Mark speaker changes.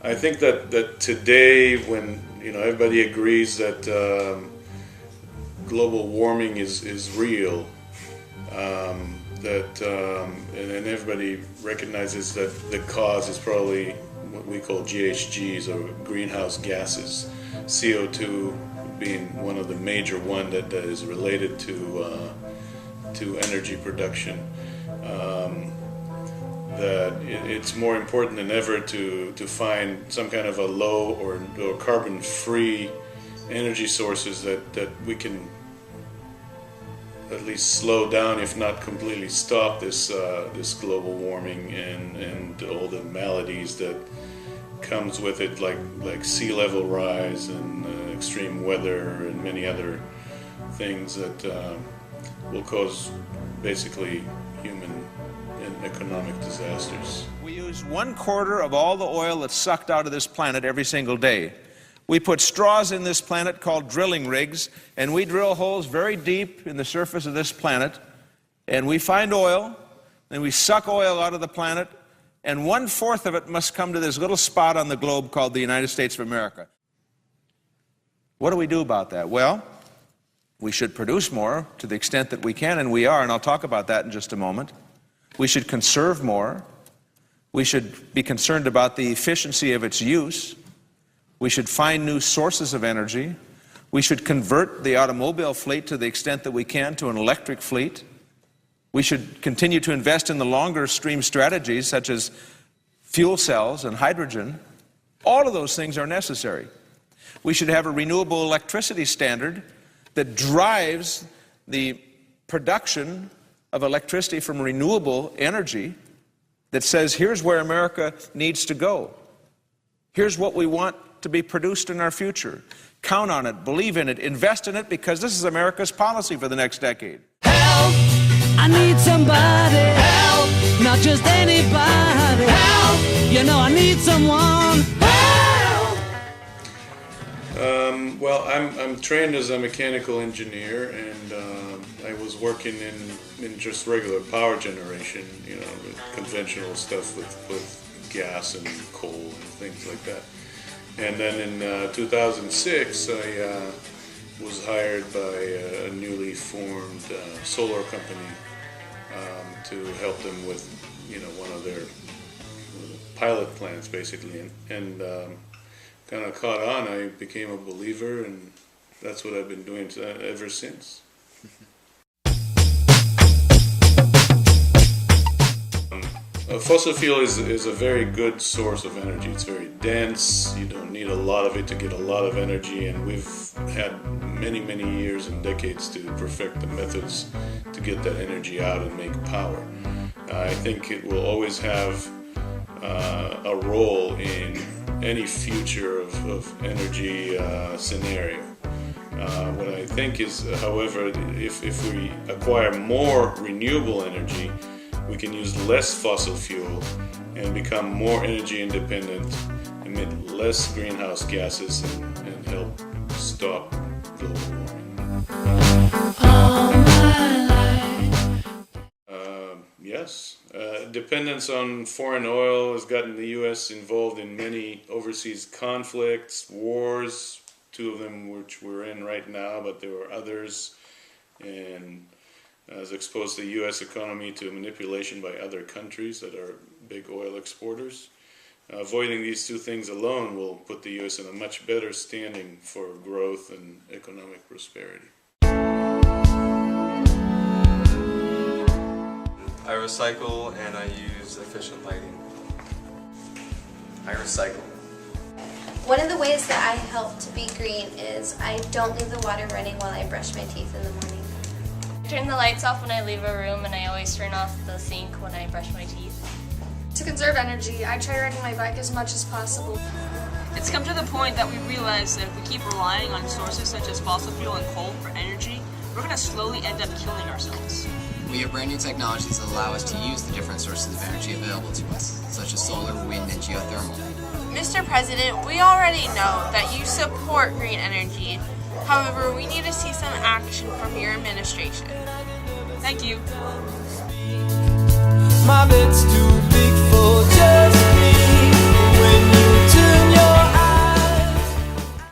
Speaker 1: I think that today, when everybody agrees that global warming is real, and everybody recognizes that the cause is probably what we call GHGs, or greenhouse gases, CO2 being one of the major one that is related to energy production. That it's more important than ever to find some kind of a low or carbon-free energy sources that we can at least slow down, if not completely stop this global warming and all the maladies that comes with it, like sea level rise and extreme weather and many other things that will cause basically human and economic disasters.
Speaker 2: We use 1/4 of all the oil that's sucked out of this planet every single day. We put straws in this planet called drilling rigs, and we drill holes very deep in the surface of this planet, and we find oil, and we suck oil out of the planet, and 1/4 of it must come to this little spot on the globe called the United States of America. What do we do about that? Well, we should produce more to the extent that we can, and we are, and I'll talk about that in just a moment. We should conserve more. We should be concerned about the efficiency of its use. We should find new sources of energy. We should convert the automobile fleet to the extent that we can to an electric fleet. We should continue to invest in the longer stream strategies such as fuel cells and hydrogen. All of those things are necessary. We should have a renewable electricity standard that drives the production of electricity from renewable energy, that says, here's where America needs to go. Here's what we want to be produced in our future. Count on it, believe in it, invest in it, because this is America's policy for the next decade.
Speaker 3: Help! I need somebody. Help! Not just anybody. Help! You know I need someone. Help!
Speaker 1: Well, I'm trained as a mechanical engineer, and I was working in just regular power generation, with conventional stuff with gas and coal and things like that. And then in 2006, I was hired by a newly formed solar company to help them with, one of their pilot plants, basically, and kind of caught on. I became a believer, and that's what I've been doing ever since. Fossil fuel is a very good source of energy. It's very dense. You don't need a lot of it to get a lot of energy, and we've had many years and decades to perfect the methods to get that energy out and make power. I think it will always have a role in any future of energy scenario. What I think is, however, if we acquire more renewable energy, we can use less fossil fuel and become more energy independent, emit less greenhouse gases, and help stop global warming.
Speaker 3: All my life.
Speaker 1: Yes. Dependence on foreign oil has gotten the U.S. involved in many overseas conflicts, wars, 2 of them which we're in right now, but there were others, and has exposed the U.S. economy to manipulation by other countries that are big oil exporters. Avoiding these 2 things alone will put the U.S. in a much better standing for growth and economic prosperity.
Speaker 4: I recycle and I use efficient lighting.
Speaker 5: I recycle.
Speaker 6: One of the ways that I help to be green is I don't leave the water running while I brush my teeth in the morning.
Speaker 7: Turn the lights off when I leave a room, and I always turn off the sink when I brush my teeth.
Speaker 8: To conserve energy, I try riding my bike as much as possible.
Speaker 9: It's come to the point that we realize that if we keep relying on sources such as fossil fuel and coal for energy, we're going to slowly end up killing ourselves.
Speaker 5: We have brand new technologies that allow us to use the different sources of energy available to us, such as solar, wind, and geothermal.
Speaker 10: Mr. President, we already know that you support green energy. However, we need to see some action from your administration.
Speaker 9: Thank you.
Speaker 3: My bed's too big for just